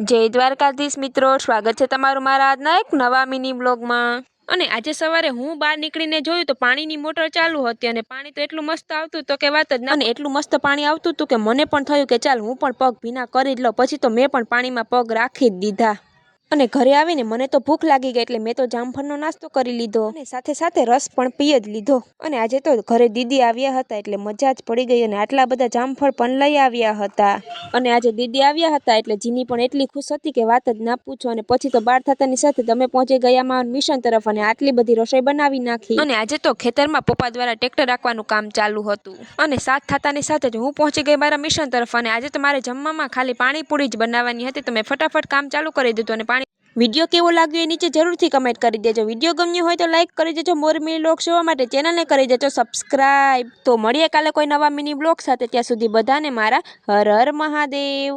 જય દ્વારકાધીશ મિત્રો, સ્વાગત છે તમારું મારા આજના એક નવા મિની બ્લોગમાં। અને આજે સવારે હું બહાર નીકળીને જોયું તો પાણીની મોટર ચાલુ હતી અને પાણી તો એટલું મસ્ત આવતું તો કે વાત જ ના। અને એટલું મસ્ત પાણી આવતું હતું કે મને પણ થયું કે ચાલ હું પણ પગ ભીના કરી જ લઉં। પછી તો મેં પણ પાણીમાં પગ રાખી જ દીધા। અને ઘરે આવીને મને તો ભૂખ લાગી ગઈ એટલે મેં તો જામફળનો નાસ્તો કરી લીધો અને સાથે સાથે રસ પણ પી જ લીધો। અને આજે તો ઘરે દીદી આવ્યા હતા એટલે મજા જ પડી ગઈ અને આટલા બધા જામફળ પણ લઈ આવ્યા હતા। અને આજે દીદી આવ્યા હતા એટલે જીની પણ એટલી ખુશ હતી કે વાત જ ના પૂછો। અને પછી તો બાર થતાની સાથે તમે પહોંચી ગયા મારા મિશન તરફ અને આટલી બધી રસોઈ બનાવી નાખી। અને આજે તો ખેતરમાં પપ્પા દ્વારા ટ્રેક્ટર રાખવાનું કામ ચાલુ હતું અને સાત થતાની સાથે જ હું પહોંચી ગઈ મારા મિશન તરફ। અને આજે તો મારે જમવામાં ખાલી પાણીપુરી જ બનાવવાની હતી તો મેં ફટાફટ કામ ચાલુ કરી દીધું। અને વિડીયો કેવો લાગ્યો એ નીચે જરૂરથી કમેન્ટ કરી દેજો। વિડીયો ગમ્યો હોય તો લાઈક કરી દેજો। મોર મિની બ્લોગ જોવા માટે ચેનલને કરી દેજો સબસ્ક્રાઇબ। તો મળીએ કાલે કોઈ નવા મિની બ્લોગ સાથે, ત્યાં સુધી બધાને મારા હર હર મહાદેવ।